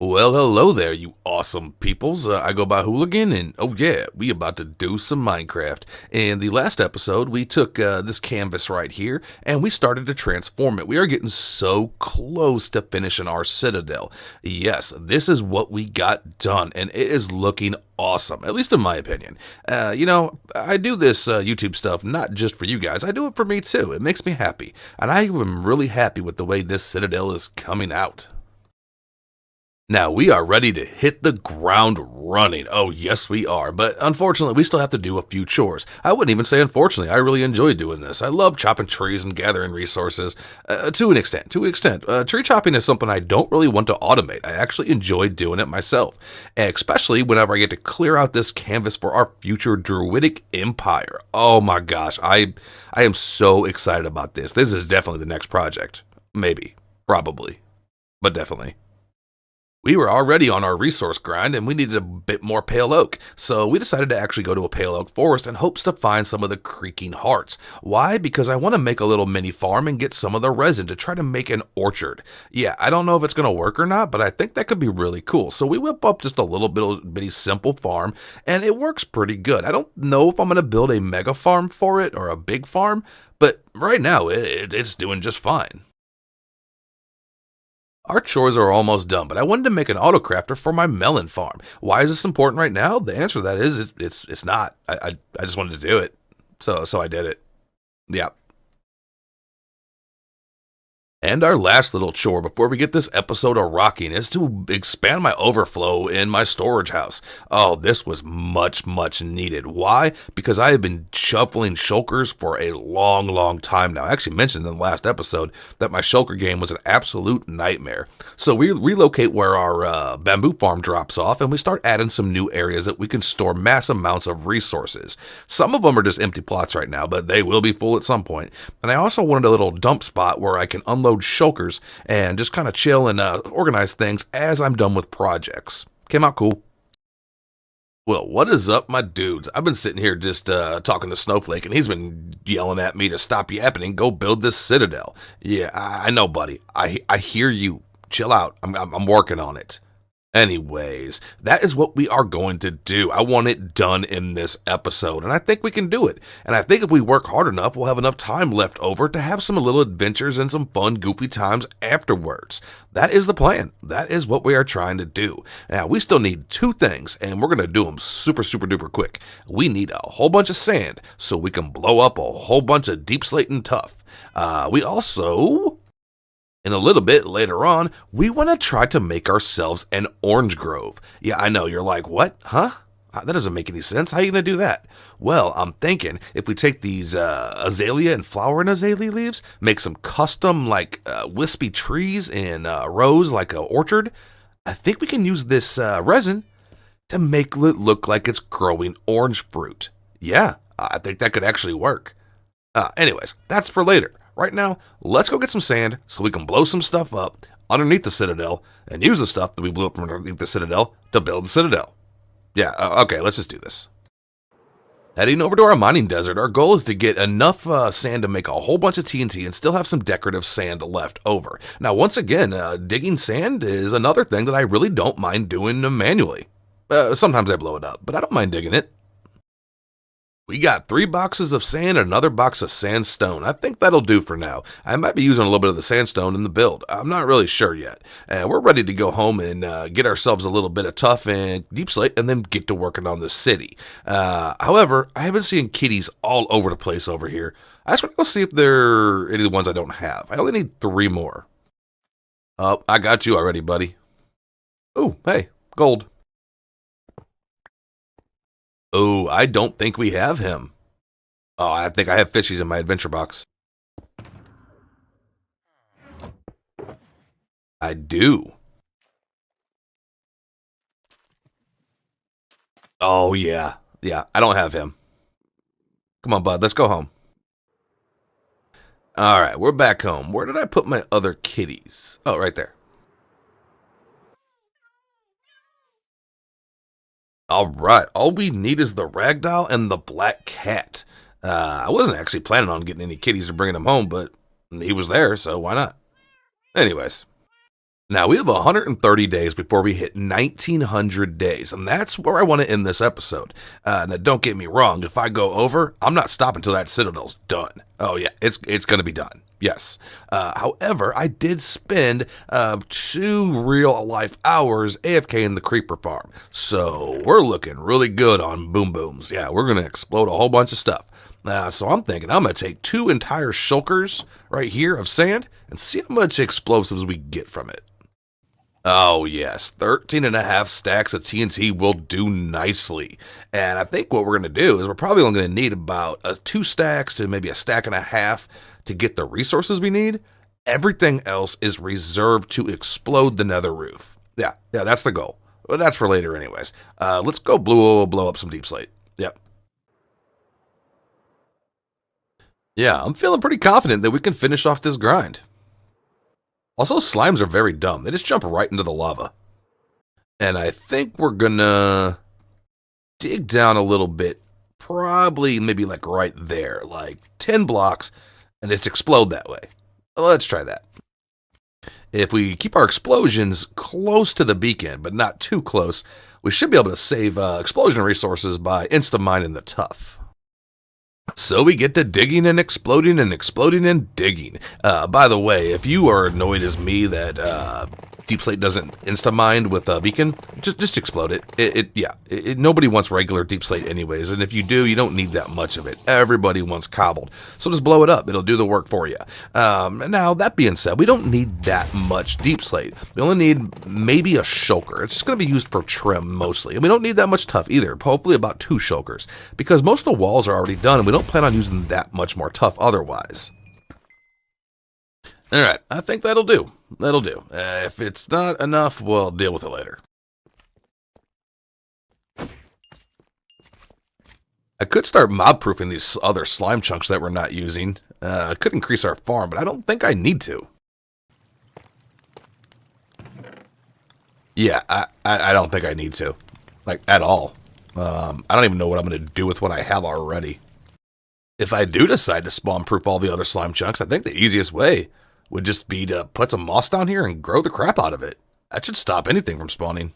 Well, hello there, you awesome peoples. I go by Hooligan, and oh yeah, we about to do some Minecraft. In the last episode, we took this canvas right here, and we started to transform it. We are getting so close to finishing our Citadel. Yes, this is what we got done, and it is looking awesome, at least in my opinion. I do this YouTube stuff not just for you guys. I do it for me too. It makes me happy, and I am really happy with the way this Citadel is coming out. Now, we are ready to hit the ground running. Oh, yes, we are. But unfortunately, we still have to do a few chores. I wouldn't even say unfortunately. I really enjoy doing this. I love chopping trees and gathering resources to an extent. Tree chopping is something I don't really want to automate. I actually enjoy doing it myself, especially whenever I get to clear out this canvas for our future druidic empire. Oh my gosh, I am so excited about this. This is definitely the next project. Maybe. Probably. But definitely. We were already on our resource grind and we needed a bit more pale oak, so we decided to actually go to a pale oak forest in hopes to find some of the creaking hearts. Why? Because I want to make a little mini farm and get some of the resin to try to make an orchard. Yeah, I don't know if it's going to work or not, but I think that could be really cool. So we whip up just a little bitty simple farm and it works pretty good. I don't know if I'm going to build a mega farm for it or a big farm, but right now it's doing just fine. Our chores are almost done, but I wanted to make an autocrafter for my melon farm. Why is this important right now? The answer to that is it's not. I just wanted to do it, so I did it. Yeah. And our last little chore before we get this episode a rocking is to expand my overflow in my storage house. Oh, this was much needed. Why? Because I have been shuffling shulkers for a long time now. I actually mentioned in the last episode that my shulker game was an absolute nightmare. So we relocate where our bamboo farm drops off and we start adding some new areas that we can store mass amounts of resources. Some of them are just empty plots right now, but they will be full at some point. And I also wanted a little dump spot where I can unload shulkers and just kind of chill and organize things as I'm done with projects. Came out cool. Well, what is up, my dudes? I've been sitting here just talking to Snowflake, and he's been yelling at me to stop yapping and go build this Citadel. Yeah, I know, buddy. I hear you. Chill out. I'm working on it. Anyways, that is what we are going to do. I want it done in this episode, and I think we can do it. And I think if we work hard enough, we'll have enough time left over to have some little adventures and some fun, goofy times afterwards. That is the plan. That is what we are trying to do. Now, we still need two things, and we're going to do them super duper quick. We need a whole bunch of sand so we can blow up a whole bunch of deep slate and tough. We also... In a little bit later on, we want to try to make ourselves an orange grove. Yeah, I know, you're like, what? Huh? That doesn't make any sense. How are you going to do that? Well, I'm thinking if we take these azalea and flowering azalea leaves, make some custom wispy trees in rows like an orchard, I think we can use this resin to make it look like it's growing orange fruit. Yeah, I think that could actually work. Anyways, that's for later. Right now, let's go get some sand so we can blow some stuff up underneath the Citadel and use the stuff that we blew up from underneath the Citadel to build the Citadel. Yeah, okay, let's just do this. Heading over to our mining desert, our goal is to get enough sand to make a whole bunch of TNT and still have some decorative sand left over. Now, once again, digging sand is another thing that I really don't mind doing manually. Sometimes I blow it up, but I don't mind digging it. We got 3 boxes of sand and another box of sandstone. I think that'll do for now. I might be using a little bit of the sandstone in the build. I'm not really sure yet. We're ready to go home and get ourselves a little bit of tough and deep slate and then get to working on the city. However, I have been seeing kitties all over the place over here. I just want to go see if there are any of the ones I don't have. I only need 3 more. Oh, I got you already, buddy. Oh, hey, gold. Oh, I don't think we have him. Oh, I think I have fishies in my adventure box. I do. Oh, yeah. Yeah, I don't have him. Come on, bud, let's go home. All right, we're back home. Where did I put my other kitties? Oh, right there. All right, all we need is the ragdoll and the black cat. I wasn't actually planning on getting any kitties or bringing them home, but he was there, so why not? Anyways, Now, we have 130 days before we hit 1900 days, and that's where I want to end this episode. Now, don't get me wrong, if I go over, I'm not stopping until that Citadel's done. Oh, yeah, it's going to be done. Yes. However, I did spend 2 real-life hours AFK in the Creeper Farm, so we're looking really good on Boom Booms. Yeah, we're going to explode a whole bunch of stuff. So I'm thinking I'm going to take 2 entire shulkers right here of sand and see how much explosives we get from it. Oh, yes. 13 and a half stacks of TNT will do nicely. And I think what we're going to do is we're probably only going to need about 2 stacks to maybe a stack and a half to get the resources we need. Everything else is reserved to explode the nether roof. Yeah, that's the goal. Well, that's for later anyways. Let's go blow up some deep slate. Yep. Yeah, I'm feeling pretty confident that we can finish off this grind. Also, slimes are very dumb. They just jump right into the lava. And I think we're gonna dig down a little bit. Probably maybe like right there. Like 10 blocks. And just explode that way. Well, let's try that. If we keep our explosions close to the beacon, but not too close, we should be able to save explosion resources by insta-mining the tuff. So we get to digging and exploding and digging. By the way, if you are annoyed as me that Deep Slate doesn't insta-mine with a beacon, just explode it. Nobody wants regular Deep Slate anyways, and if you do, you don't need that much of it. Everybody wants cobbled. So just blow it up. It'll do the work for you. Now, that being said, we don't need that much Deep Slate. We only need maybe a shulker. It's just going to be used for trim mostly. And we don't need that much tuff either. Hopefully about 2 shulkers. Because most of the walls are already done, and we don't plan on using that much more tuff otherwise. Alright, I think that'll do. That'll do. If it's not enough, we'll deal with it later. I could start mob-proofing these other slime chunks that we're not using. I could increase our farm, but I don't think I need to. Yeah, I don't think I need to. Like, at all. I don't even know what I'm going to do with what I have already. If I do decide to spawn-proof all the other slime chunks, I think the easiest way would just be to put some moss down here and grow the crap out of it. That should stop anything from spawning.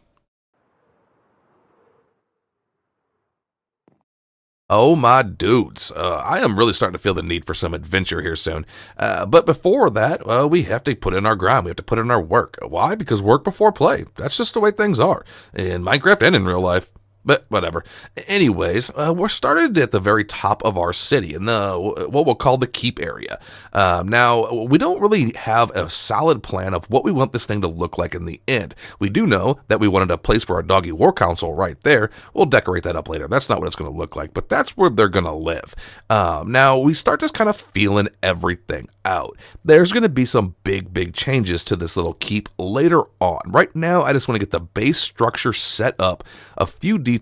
Oh my dudes, I am really starting to feel the need for some adventure here soon. But before that, we have to put in our grind. We have to put in our work. Why? Because work before play. That's just the way things are. In Minecraft and in real life. But whatever. Anyways, we're started at the very top of our city in the what we'll call the keep area. Now, we don't really have a solid plan of what we want this thing to look like in the end. We do know that we wanted a place for our doggy war council right there. We'll decorate that up later. That's not what it's going to look like, but that's where they're going to live. Now, we start just kind of feeling everything out. There's going to be some big changes to this little keep later on. Right now, I just want to get the base structure set up, a few details,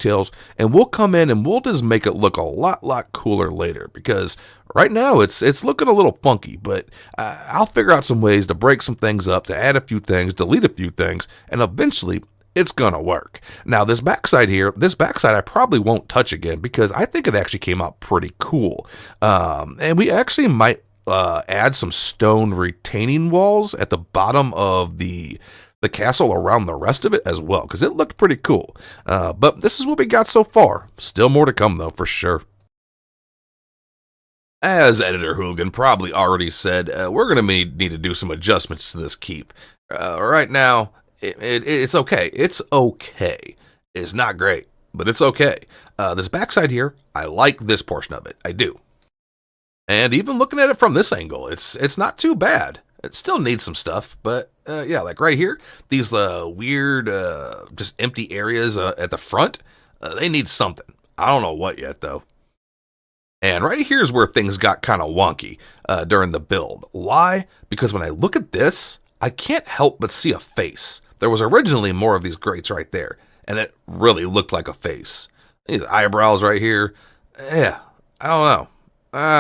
and we'll come in and we'll just make it look a lot cooler later, because right now it's looking a little funky, but I'll figure out some ways to break some things up, to add a few things, delete a few things, and eventually it's gonna work. Now this backside I probably won't touch again because I think it actually came out pretty cool. And we actually might add some stone retaining walls at the bottom of the castle around the rest of it as well, because it looked pretty cool. But this is what we got so far. Still more to come, though, for sure. As Editor Hooligan probably already said, we're going to need to do some adjustments to this keep. Right now, it's okay. It's okay. It's not great, but it's okay. This backside here, I like this portion of it. I do. And even looking at it from this angle, it's not too bad. It still needs some stuff, but yeah, like right here, these weird, just empty areas at the front, they need something. I don't know what yet, though. And right here's where things got kind of wonky during the build. Why? Because when I look at this, I can't help but see a face. There was originally more of these grates right there, and it really looked like a face. These eyebrows right here, yeah, I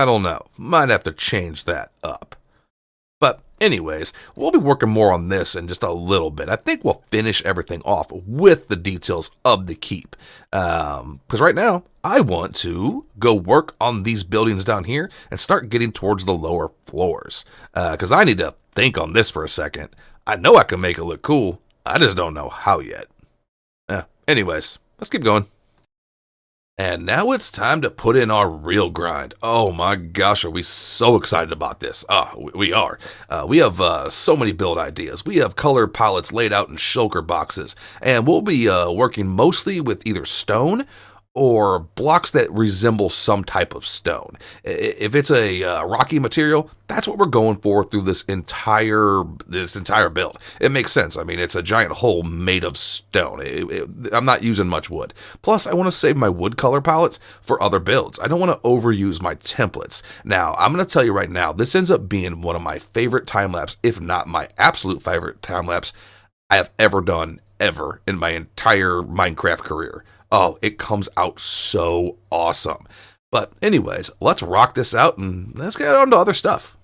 don't know. Might have to change that up. But anyways, we'll be working more on this in just a little bit. I think we'll finish everything off with the details of the keep. Because right now, I want to go work on these buildings down here and start getting towards the lower floors. Because I need to think on this for a second. I know I can make it look cool. I just don't know how yet. Anyways, let's keep going. And now it's time to put in our real grind. Oh my gosh, are we so excited about this? We are. We have so many build ideas. We have color palettes laid out in shulker boxes, and we'll be working mostly with either stone or blocks that resemble some type of stone. If it's a rocky material, that's what we're going for through this entire build. It makes sense. I mean, it's a giant hole made of stone. I'm not using much wood. Plus, I want to save my wood color palettes for other builds. I don't want to overuse my templates. Now, I'm going to tell you right now, this ends up being one of my favorite time lapse, if not my absolute favorite time lapse I have ever done ever in my entire Minecraft career. Oh, it comes out so awesome. But anyways, let's rock this out and let's get on to other stuff.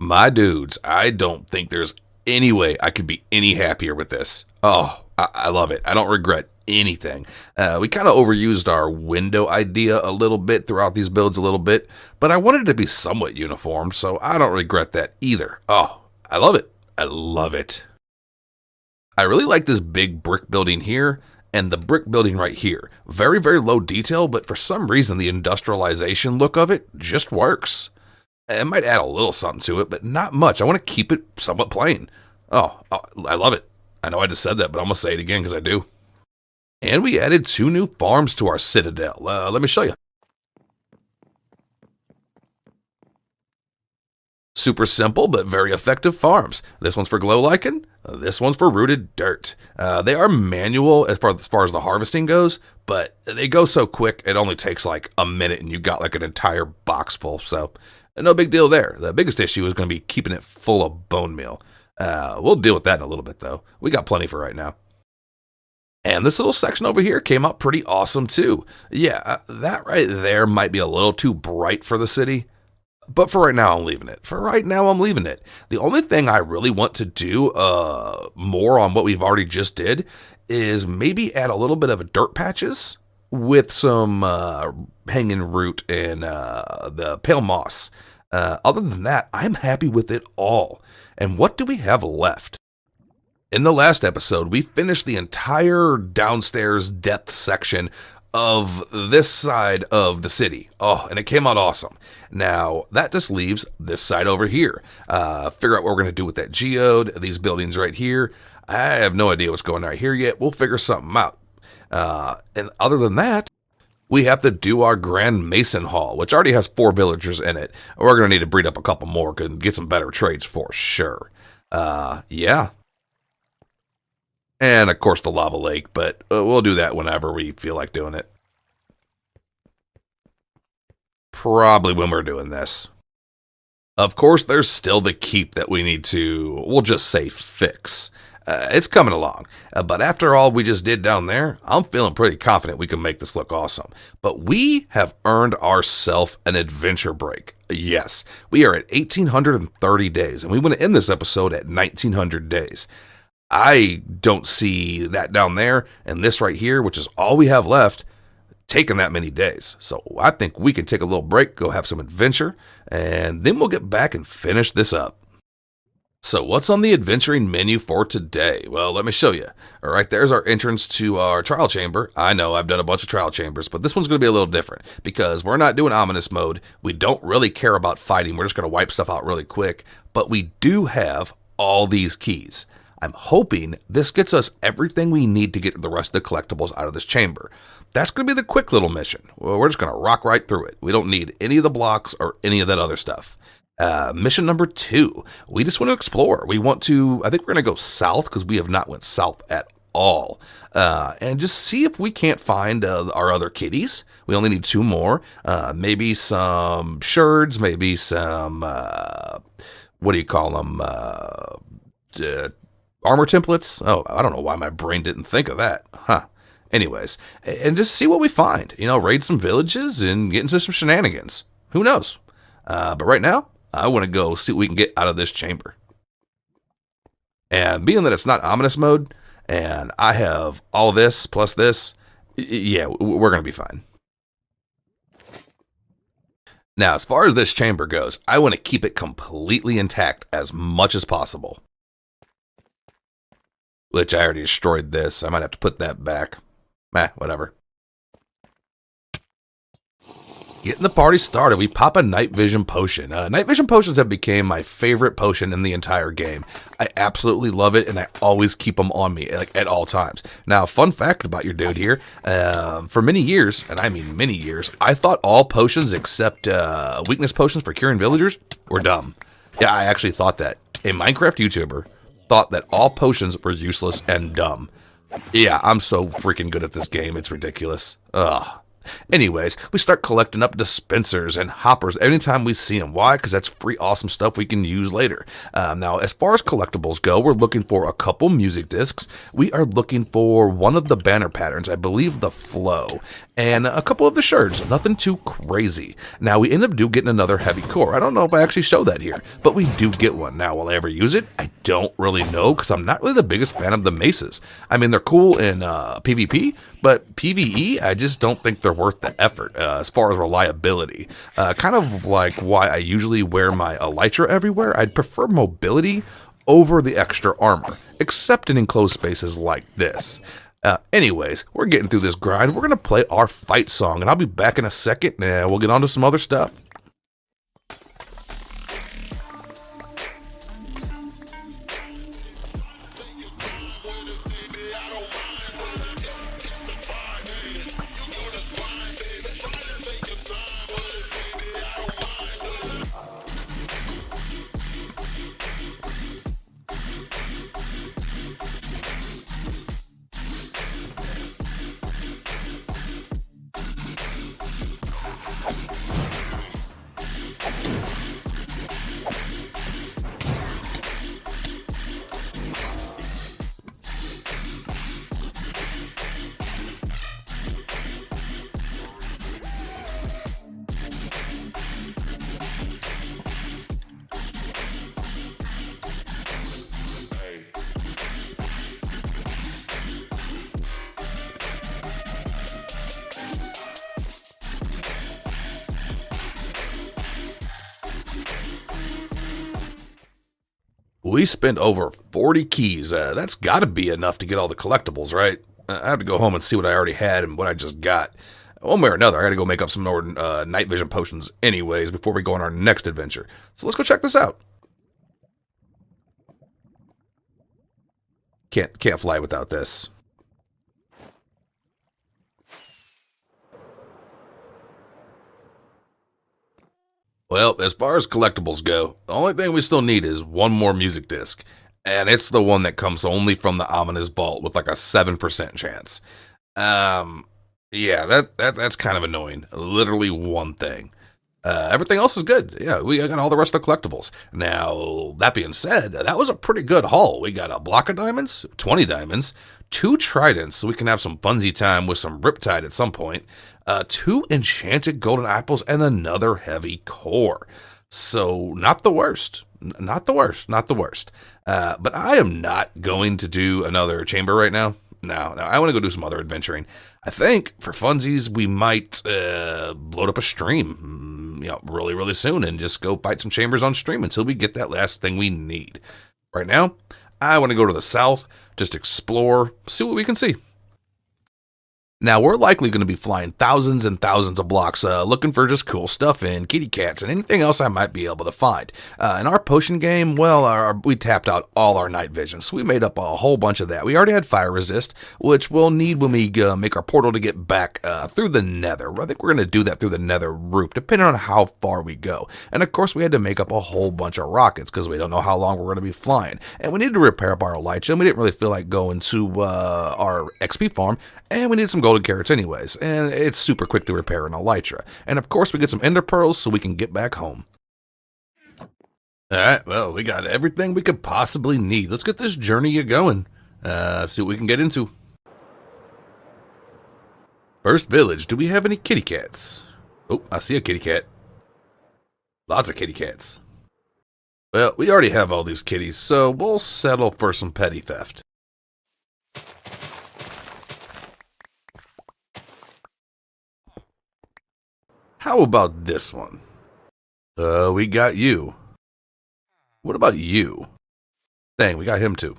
My dudes, I don't think there's any way I could be any happier with this. Oh, I love it. I don't regret anything. We kind of overused our window idea a little bit throughout these builds a little bit, but I wanted it to be somewhat uniform, so I don't regret that either. Oh, I love it. I love it. I really like this big brick building here and the brick building right here. Very, very low detail, but for some reason the industrialization look of it just works. It might add a little something to it, but not much. I want to keep it somewhat plain. Oh, I love it. I know I just said that, but I'm going to say it again because I do. And we added 2 new farms to our Citadel. Let me show you. Super simple, but very effective farms. This one's for glow lichen. This one's for rooted dirt. They are manual as far as the harvesting goes, but they go so quick, it only takes like a minute and you got like an entire box full. So no big deal there. The biggest issue is going to be keeping it full of bone meal. We'll deal with that in a little bit, though. We got plenty for right now. And this little section over here came out pretty awesome, too. Yeah, that right there might be a little too bright for the city. But for right now, I'm leaving it. The only thing I really want to do more on what we've already just did is maybe add a little bit of dirt patches with some hanging root and the pale moss. Other than that, I'm happy with it all. And what do we have left? In the last episode, we finished the entire downstairs depth section of this side of the city. Oh, and it came out awesome. Now, that just leaves this side over here. Figure out what we're going to do with that geode, these buildings right here. I have no idea what's going on right here yet. We'll figure something out. And other than that, we have to do our Grand Mason Hall, which already has 4 villagers in it. We're going to need to breed up a couple more and get some better trades for sure. Yeah. And, of course, the lava lake, but we'll do that whenever we feel like doing it. Probably when we're doing this. Of course, there's still the keep that we need to, we'll just say, fix. It's coming along. But after all we just did down there, I'm feeling pretty confident we can make this look awesome. But we have earned ourselves an adventure break. Yes, we are at 1,830 days, and we want to end this episode at 1,900 days. I don't see that down there and this right here, which is all we have left, taking that many days. So I think we can take a little break, go have some adventure, and then we'll get back and finish this up. So what's on the adventuring menu for today? Well, let me show you. All right, there's our entrance to our trial chamber. I know I've done a bunch of trial chambers, but this one's going to be a little different because we're not doing ominous mode. We don't really care about fighting. We're just going to wipe stuff out really quick, but we do have all these keys. I'm hoping this gets us everything we need to get the rest of the collectibles out of this chamber. That's going to be the quick little mission. Well, we're just going to rock right through it. We don't need any of the blocks or any of that other stuff. Mission number 2, we just want to explore. We want to, I think we're going to go south because we have not went south at all. And just see if we can't find our other kitties. We only need 2 more. Maybe some sherds, maybe some, what do you call them? Armor templates? Oh, I don't know why my brain didn't think of that. Huh. Anyways, and just see what we find. You know, raid some villages and get into some shenanigans. Who knows? But right now, I want to go see what we can get out of this chamber. And being that it's not ominous mode, and I have all this plus this, yeah, we're going to be fine. Now, as far as this chamber goes, I want to keep it completely intact as much as possible. Which I already destroyed this. I might have to put that back. Whatever. Getting the party started, we pop a night vision potion. Night vision potions have become my favorite potion in the entire game. I absolutely love it, and I always keep them on me at all times. Now, fun fact about your dude here. For many years, and I mean many years, I thought all potions except weakness potions for curing villagers were dumb. Yeah, I actually thought that. A Minecraft YouTuber thought that all potions were useless and dumb. Yeah, I'm so freaking good at this game, it's ridiculous. Ugh. Anyways, we start collecting up dispensers and hoppers anytime we see them. Why? Because that's free awesome stuff we can use later. Now, as far as collectibles go, we're looking for a couple music discs. We are looking for one of the banner patterns, I believe the flow, and a couple of the sherds. Nothing too crazy. Now, we end up getting another heavy core. I don't know if I actually show that here, but we do get one. Now, will I ever use it? I don't really know because I'm not really the biggest fan of the maces. I mean, they're cool in PvP, but PvE, I just don't think they're worth the effort as far as reliability. Kind of like why I usually wear my elytra everywhere. I'd prefer mobility over the extra armor, except in enclosed spaces like this. Anyways, we're getting through this grind. We're going to play our fight song, and I'll be back in a second, and we'll get on to some other stuff. We spent over 40 keys. That's got to be enough to get all the collectibles, right? I have to go home and see what I already had and what I just got. One way or another, I got to go make up some more night vision potions anyways before we go on our next adventure. So let's go check this out. Can't fly without this. Well, as far as collectibles go, the only thing we still need is one more music disc. And it's the one that comes only from the ominous vault with like a 7% chance. Um, yeah, that's kind of annoying. Literally one thing. Everything else is good. Yeah, we got all the rest of the collectibles. Now, that being said, that was a pretty good haul. We got a block of diamonds, 20 diamonds, 2 tridents, so we can have some funsy time with some Riptide at some point, 2 enchanted golden apples, and another heavy core. So, not the worst. Not the worst. Not the worst. But I am not going to do another chamber right now. No, I want to go do some other adventuring. I think for funsies, we might load up a stream, really, really soon and just go fight some chambers on stream until we get that last thing we need. Right now, I want to go to the south, just explore, see what we can see. Now, we're likely going to be flying thousands and thousands of blocks, looking for just cool stuff and kitty cats and anything else I might be able to find. In our potion game, well, we tapped out all our night vision, so we made up a whole bunch of that. We already had fire resist, which we'll need when we make our portal to get back through the nether. I think we're going to do that through the nether roof, depending on how far we go. And of course, we had to make up a whole bunch of rockets, because we don't know how long we're going to be flying. And we needed to repair up our elytra, and we didn't really feel like going to our XP farm, and we needed some golden carrots anyways, and it's super quick to repair an elytra. And of course, we get some ender pearls so we can get back home. Alright, well, we got everything we could possibly need. Let's get this journey going. See what we can get into. First village, do we have any kitty cats? Oh, I see a kitty cat. Lots of kitty cats. Well, we already have all these kitties, so we'll settle for some petty theft. How about this one? We got you. What about you? Dang, we got him too.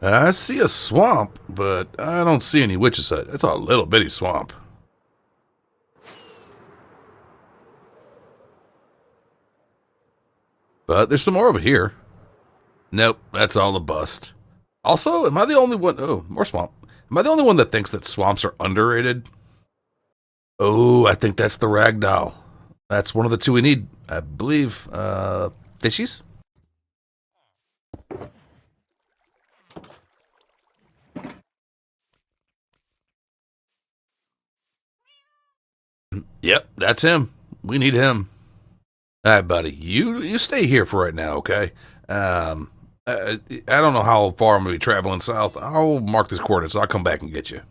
I see a swamp, but I don't see any witch's hut. It's a little bitty swamp. But there's some more over here. Nope, that's all a bust. Also, am I the only one? Oh, more swamp. Am I the only one that thinks that swamps are underrated? Oh, I think that's the ragdoll. That's one of the 2 we need, I believe. Fishies? Yep, that's him. We need him. All right, buddy. You stay here for right now, okay? I don't know how far I'm going to be traveling south. I'll mark this coordinates. I'll come back and get you.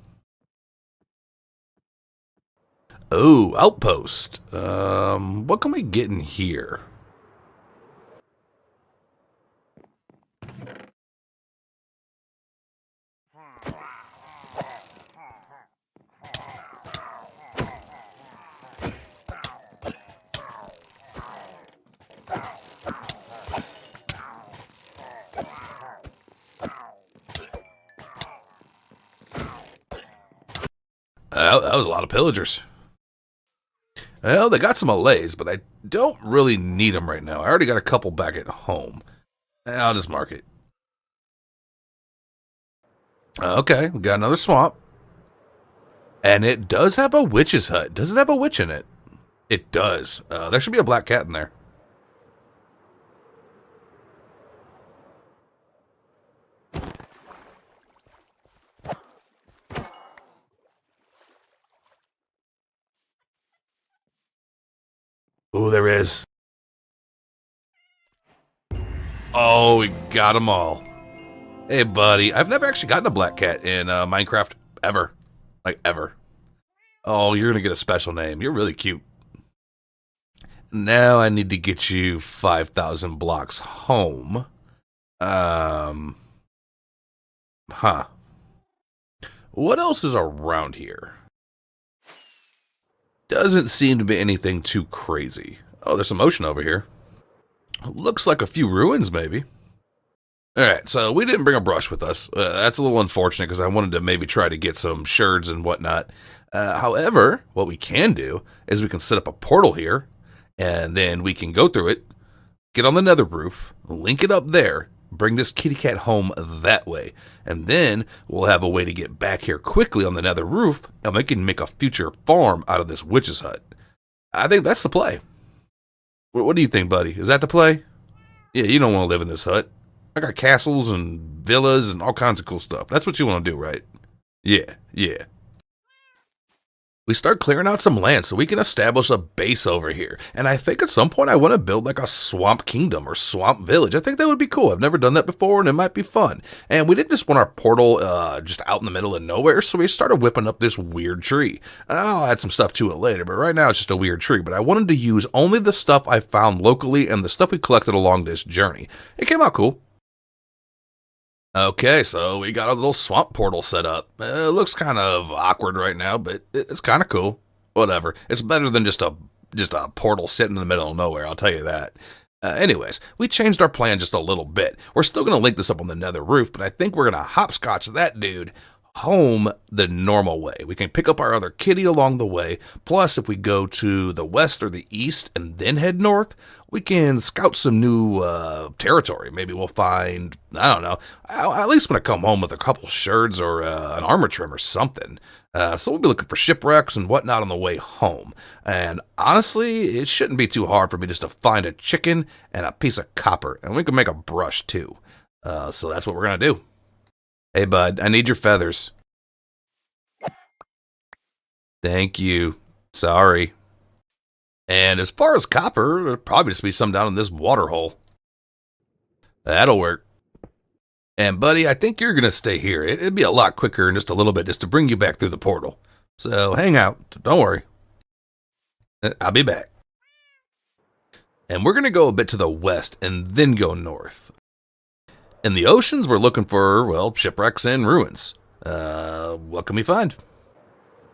Oh, outpost. What can we get in here? That was a lot of pillagers. Well, they got some allays, but I don't really need them right now. I already got a couple back at home. I'll just mark it. Okay, we got another swamp. And it does have a witch's hut. Does it have a witch in it? It does. There should be a black cat in there. Oh, there is. Oh, we got them all. Hey, buddy. I've never actually gotten a black cat in Minecraft ever. Like, ever. Oh, you're going to get a special name. You're really cute. Now I need to get you 5,000 blocks home. Huh. What else is around here? Doesn't seem to be anything too crazy. Oh, there's some ocean over here. Looks like a few ruins, maybe. Alright, so we didn't bring a brush with us. That's a little unfortunate because I wanted to maybe try to get some sherds and whatnot. However, what we can do is we can set up a portal here, and then we can go through it, get on the nether roof, link it up there, bring this kitty cat home that way, and then we'll have a way to get back here quickly on the nether roof, and we can make a future farm out of this witch's hut. I think that's the play. What do you think, buddy? Is that the play? Yeah, you don't want to live in this hut. I got castles and villas and all kinds of cool stuff. That's what you want to do, right? Yeah, yeah. We start clearing out some land so we can establish a base over here. And I think at some point I want to build like a swamp kingdom or swamp village. I think that would be cool. I've never done that before and it might be fun. And we didn't just want our portal just out in the middle of nowhere, so we started whipping up this weird tree. I'll add some stuff to it later, but right now it's just a weird tree. But I wanted to use only the stuff I found locally and the stuff we collected along this journey. It came out cool. Okay, so we got a little swamp portal set up. It looks kind of awkward right now, but it's kind of cool. Whatever. It's better than just a portal sitting in the middle of nowhere, I'll tell you that. Anyways, we changed our plan just a little bit. We're still going to link this up on the nether roof, but I think we're going to hopscotch that dude home the normal way. We can pick up our other kitty along the way. Plus, if we go to the west or the east and then head north, we can scout some new territory. Maybe we'll find, I don't know, I at least want to come home with a couple sherds or an armor trim or something. So we'll be looking for shipwrecks and whatnot on the way home. And honestly, it shouldn't be too hard for me just to find a chicken and a piece of copper. And we can make a brush too. So that's what we're going to do. Hey, bud, I need your feathers. Thank you. Sorry. And as far as copper, there'll probably just be some down in this water hole. That'll work. And, buddy, I think you're going to stay here. It'd be a lot quicker in just a little bit just to bring you back through the portal. So hang out. Don't worry. I'll be back. And we're going to go a bit to the west and then go north. In the oceans, we're looking for, well, shipwrecks and ruins. What can we find?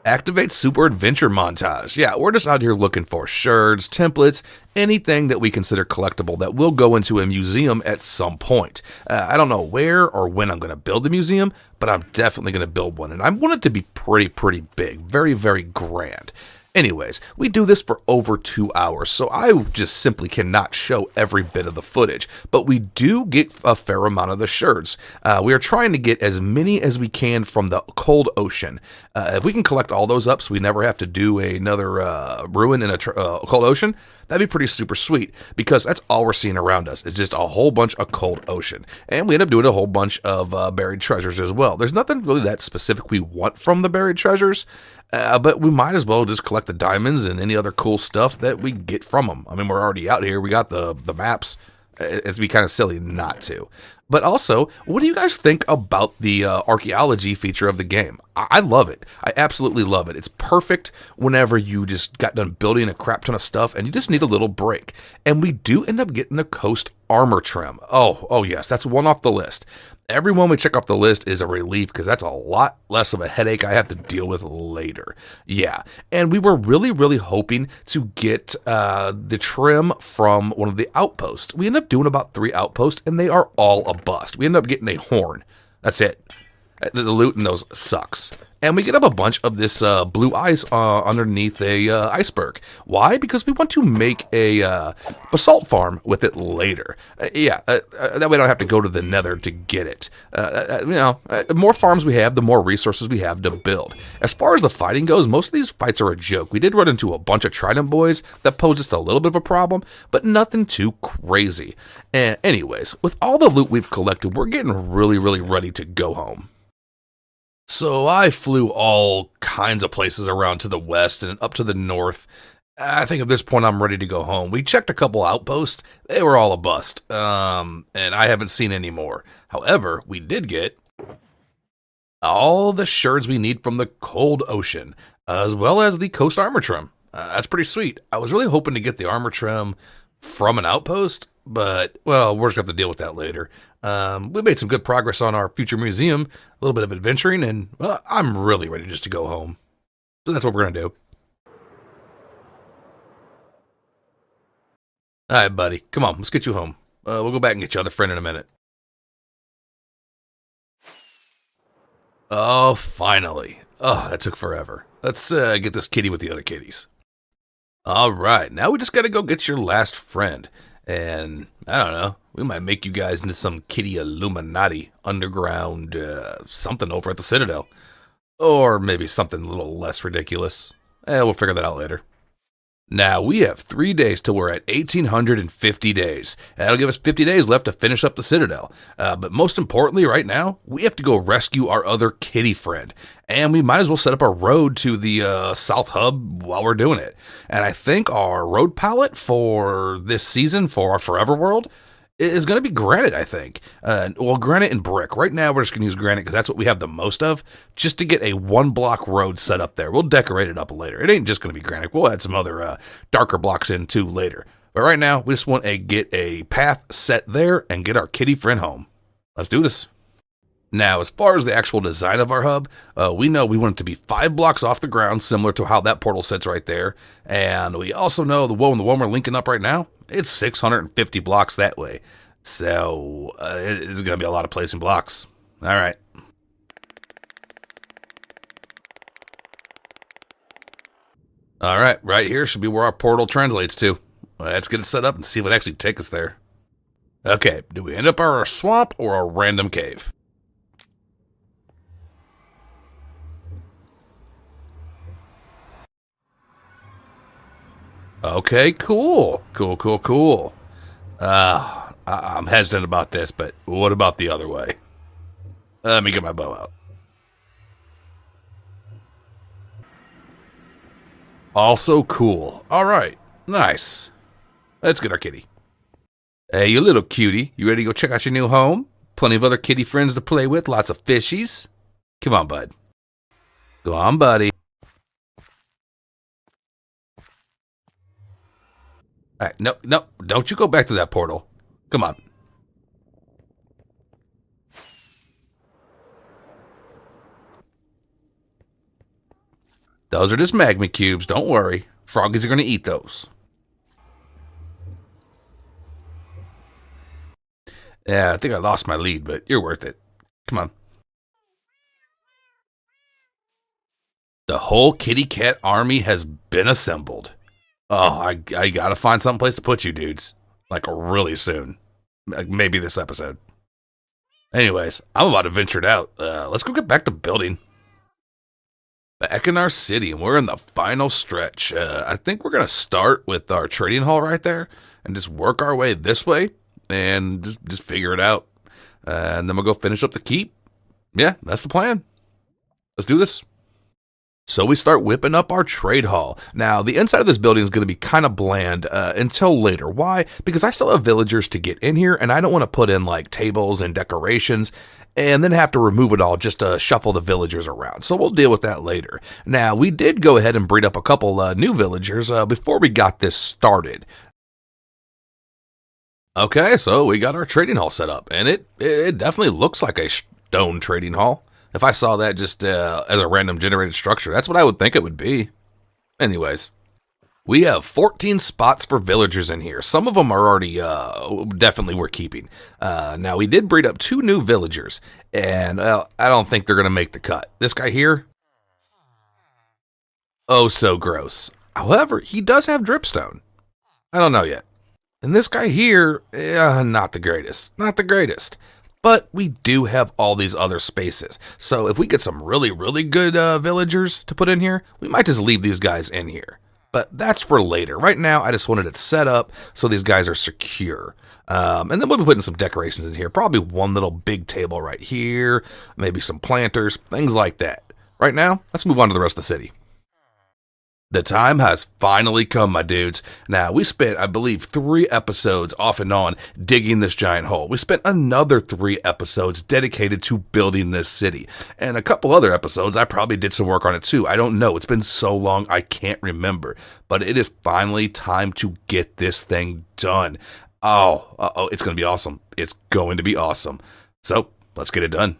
Activate Super Adventure Montage. Yeah, we're just out here looking for sherds, templates, anything that we consider collectible that will go into a museum at some point. I don't know where or when I'm going to build the museum, but I'm definitely going to build one. And I want it to be pretty big. Very, very grand. Anyways, we do this for over 2 hours, so I just simply cannot show every bit of the footage, but we do get a fair amount of the sherds. We are trying to get as many as we can from the cold ocean. If we can collect all those up so we never have to do another ruin in a cold ocean, that'd be pretty super sweet, because that's all we're seeing around us is just a whole bunch of cold ocean. And we end up doing a whole bunch of buried treasures as well. There's nothing really that specific we want from the buried treasures, but we might as well just collect the diamonds and any other cool stuff that we get from them. I mean, we're already out here. We got the maps. It'd be kind of silly not to. But also, what do you guys think about the archaeology feature of the game? I love it. I absolutely love it. It's perfect whenever you just got done building a crap ton of stuff and you just need a little break. And we do end up getting the coast armor trim. Oh yes, that's one off the list. Every one we check off the list is a relief because that's a lot less of a headache I have to deal with later. Yeah, and we were really hoping to get the trim from one of the outposts. We end up doing about 3 outposts, and they are all a bust. We end up getting a horn. That's it. The loot in those sucks. And we get up a bunch of this blue ice underneath a iceberg. Why? Because we want to make a basalt farm with it later. That way I don't have to go to the nether to get it. The more farms we have, the more resources we have to build. As far as the fighting goes, most of these fights are a joke. We did run into a bunch of trident boys that posed just a little bit of a problem, but nothing too crazy. And anyways, with all the loot we've collected, we're getting really ready to go home. So I flew all kinds of places around to the west and up to the north. I think at this point I'm ready to go home. We checked a couple outposts. They were all a bust. And I haven't seen any more. However, we did get all the sherds we need from the cold ocean, as well as the coast armor trim. That's pretty sweet. I was really hoping to get the armor trim from an outpost, but, well, we're just going to have to deal with that later. We made some good progress on our future museum, a little bit of adventuring, and, well, I'm really ready just to go home. So that's what we're going to do. All right, buddy. Come on, let's get you home. We'll go back and get your other friend in a minute. Oh, finally. Oh, that took forever. Let's get this kitty with the other kitties. All right, now we just gotta go get your last friend. And I don't know, we might make you guys into some kitty Illuminati underground something over at the Citadel. Or maybe something a little less ridiculous. We'll figure that out later. Now, we have 3 days till we're at 1,850 days. That'll give us 50 days left to finish up the Citadel. But most importantly, right now, we have to go rescue our other kitty friend. And we might as well set up a road to the South Hub while we're doing it. And I think our road palette for this season for our Forever World is going to be granite, I think. Well, granite and brick. Right now, we're just going to use granite because that's what we have the most of, just to get a one-block road set up there. We'll decorate it up later. It ain't just going to be granite. We'll add some other darker blocks in, too, later. But right now, we just want to get a path set there and get our kitty friend home. Let's do this. Now, as far as the actual design of our hub, we know we want it to be 5 blocks off the ground, similar to how that portal sits right there. And we also know the one we're linking up right now, it's 650 blocks that way. So, it's going to be a lot of placing blocks. All right. All right, right here should be where our portal translates to. Let's get it set up and see if it actually takes us there. Okay, do we end up in a swamp or a random cave? Okay, cool. Cool. I'm hesitant about this, but what about the other way? Let me get my bow out. Also cool. All right, nice. Let's get our kitty. Hey, you little cutie. You ready to go check out your new home? Plenty of other kitty friends to play with, lots of fishies. Come on, bud. Go on, buddy. All right, no, don't you go back to that portal. Come on. Those are just magma cubes, don't worry. Froggies are going to eat those. Yeah, I think I lost my lead, but you're worth it. Come on. The whole kitty cat army has been assembled. Oh, I gotta find some place to put you dudes. Like, really soon. Like, maybe this episode. Anyways, I'm about to venture out. Let's go get back to building. Back in our city, and we're in the final stretch. I think we're gonna start with our trading hall right there, and just work our way this way, and just figure it out. And then we'll go finish up the keep. Yeah, that's the plan. Let's do this. So we start whipping up our trade hall. Now, the inside of this building is going to be kind of bland until later. Why? Because I still have villagers to get in here, and I don't want to put in like tables and decorations and then have to remove it all just to shuffle the villagers around. So we'll deal with that later. Now, we did go ahead and breed up a couple new villagers before we got this started. Okay, so we got our trading hall set up, and it definitely looks like a stone trading hall. If I saw that just as a random generated structure, that's what I would think it would be. Anyways, we have 14 spots for villagers in here. Some of them are already definitely we're keeping. Now, we did breed up 2 new villagers, and I don't think they're going to make the cut. This guy here, oh, so gross. However, he does have dripstone. I don't know yet. And this guy here, not the greatest. Not the greatest. But we do have all these other spaces. So if we get some really good villagers to put in here, we might just leave these guys in here. But that's for later. Right now, I just wanted it set up so these guys are secure. And then we'll be putting some decorations in here. Probably one little big table right here. Maybe some planters, things like that. Right now, let's move on to the rest of the city. The time has finally come, my dudes. Now, we spent, I believe, 3 episodes off and on digging this giant hole. We spent another 3 episodes dedicated to building this city. And a couple other episodes, I probably did some work on it too. I don't know. It's been so long, I can't remember. But it is finally time to get this thing done. Oh, it's going to be awesome. It's going to be awesome. So, let's get it done.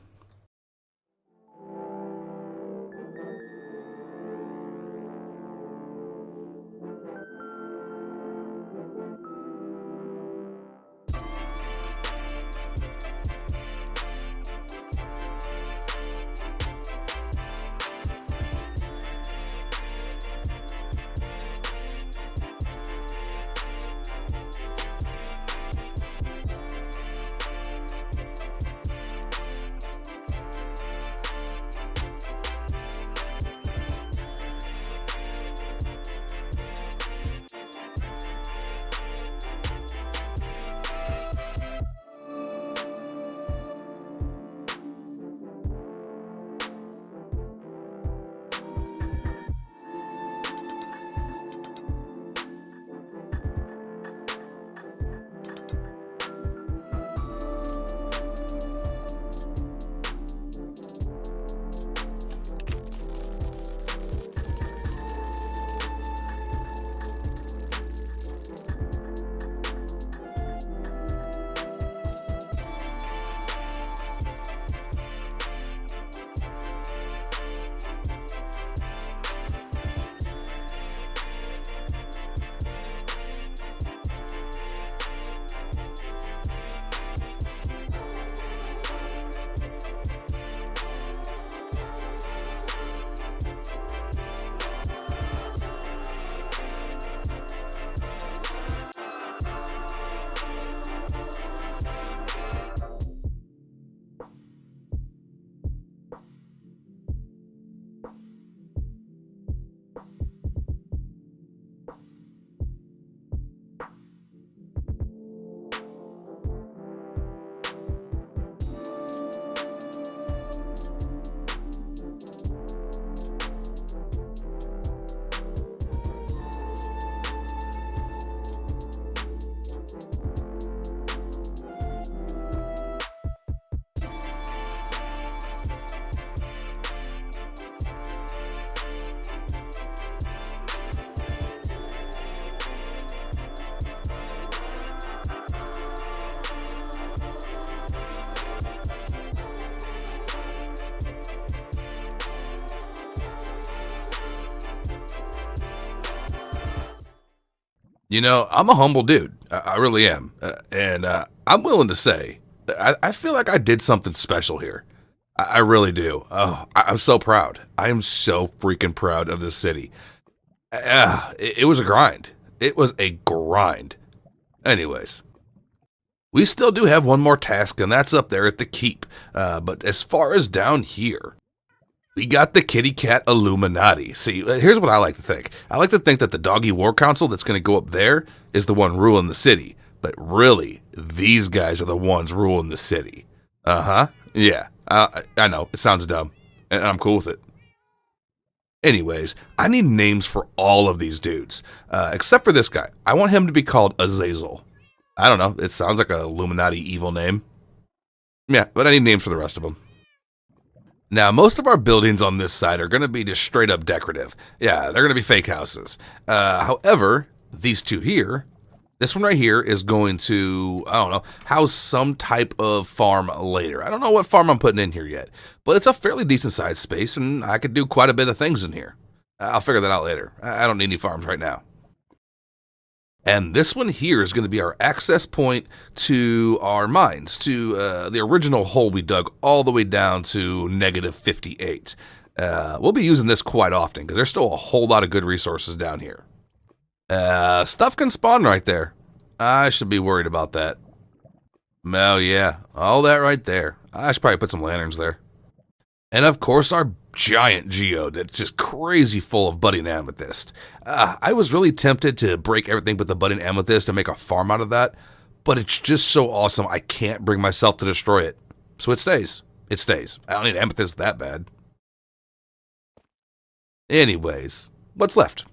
I'm a humble dude. I really am. And I'm willing to say, I feel like I did something special here. I really do. Oh, I'm so proud. I am so freaking proud of this city. It was a grind. It was a grind. Anyways, we still do have one more task, and that's up there at the keep. But as far as down here, we got the kitty cat Illuminati. See, here's what I like to think. I like to think that the doggy war council that's going to go up there is the one ruling the city. But really, these guys are the ones ruling the city. Uh-huh. Yeah, I know. It sounds dumb, and I'm cool with it. Anyways, I need names for all of these dudes, except for this guy. I want him to be called Azazel. I don't know. It sounds like a Illuminati evil name. Yeah, but I need names for the rest of them. Now, most of our buildings on this side are going to be just straight up decorative. Yeah, they're going to be fake houses. However, these two here, this one right here is going to, I don't know, house some type of farm later. I don't know what farm I'm putting in here yet, but it's a fairly decent sized space and I could do quite a bit of things in here. I'll figure that out later. I don't need any farms right now. And this one here is going to be our access point to our mines, to the original hole we dug all the way down to negative 58. We'll be using this quite often because there's still a whole lot of good resources down here. Stuff can spawn right there. I should be worried about that. Oh yeah, all that right there. I should probably put some lanterns there. And of course our giant geode that's just crazy full of budding amethyst. I was really tempted to break everything but the budding amethyst and make a farm out of that, but it's just so awesome I can't bring myself to destroy it. So it stays. It stays. I don't need amethyst that bad. Anyways, what's left?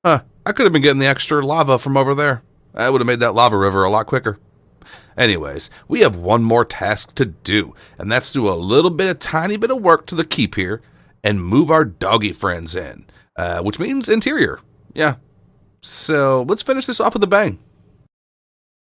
I could have been getting the extra lava from over there. I would have made that lava river a lot quicker. Anyways, we have one more task to do, and that's do a tiny bit of work to the keep here and move our doggy friends in, which means interior. Yeah. So let's finish this off with a bang.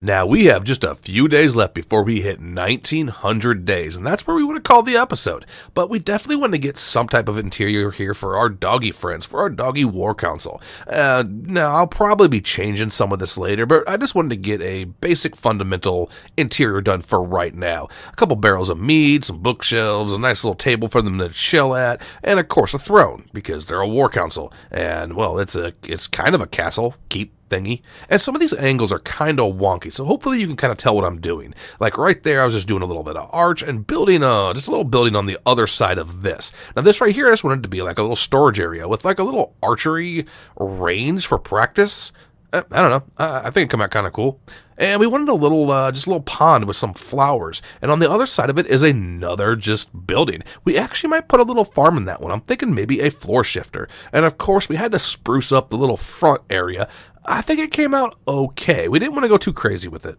Now, we have just a few days left before we hit 1900 days, and that's where we want to call the episode. But we definitely want to get some type of interior here for our doggy friends, for our doggy war council. Now, I'll probably be changing some of this later, but I just wanted to get a basic fundamental interior done for right now. A couple barrels of mead, some bookshelves, a nice little table for them to chill at, and of course a throne, because they're a war council. And, well, it's kind of a castle, keep thingy, and some of these angles are kind of wonky, so hopefully you can kind of tell what I'm doing. Like right there, I was just doing a little bit of arch and building just a little building on the other side of this. Now this right here, I just wanted to be like a little storage area with like a little archery range for practice. I don't know. I think it came out kind of cool. And we wanted just a little pond with some flowers. And on the other side of it is another just building. We actually might put a little farm in that one. I'm thinking maybe a floor shifter. And of course, we had to spruce up the little front area. I think it came out okay. We didn't want to go too crazy with it.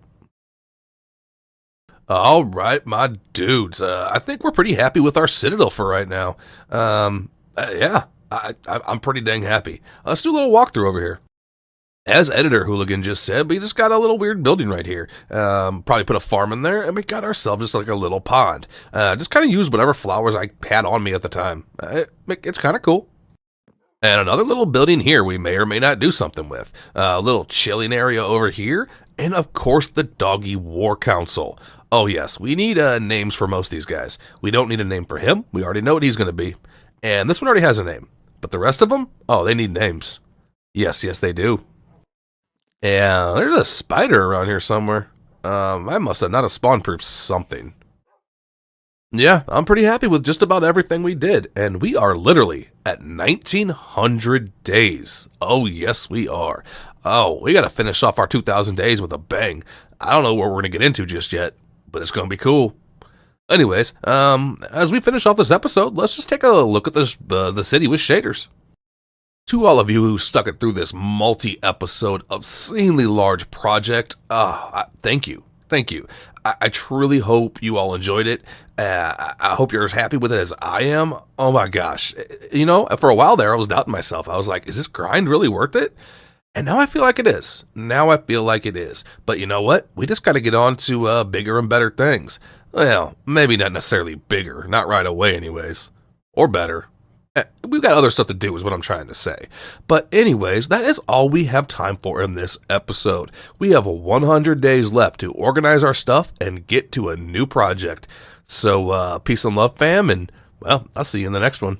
All right, my dudes. I think we're pretty happy with our Citadel for right now. Yeah, I'm pretty dang happy. Let's do a little walkthrough over here. As Editor Hooligan just said, we just got a little weird building right here. Probably put a farm in there, and we got ourselves just like a little pond. Just kind of used whatever flowers I had on me at the time. It's kind of cool. And another little building here we may or may not do something with. A little chilling area over here. And of course the Doggy War Council. Oh yes, we need names for most of these guys. We don't need a name for him. We already know what he's going to be. And this one already has a name. But the rest of them? Oh, they need names. Yes, they do. And there's a spider around here somewhere. I must have not a spawn-proof something. Yeah, I'm pretty happy with just about everything we did, and we are literally at 1900 days. Oh, yes, we are. Oh, we got to finish off our 2000 days with a bang. I don't know what we're going to get into just yet, but it's going to be cool. Anyways, as we finish off this episode, let's just take a look at this the city with shaders. To all of you who stuck it through this multi-episode, obscenely large project, thank you. Thank you. I truly hope you all enjoyed it. I hope you're as happy with it as I am. Oh my gosh. For a while there, I was doubting myself. I was like, is this grind really worth it? And now I feel like it is. But you know what? We just got to get on to bigger and better things. Well, maybe not necessarily bigger. Not right away anyways. Or better. We've got other stuff to do is what I'm trying to say. But anyways, that is all we have time for in this episode. We have 100 days left to organize our stuff and get to a new project. So peace and love, fam, and well, I'll see you in the next one.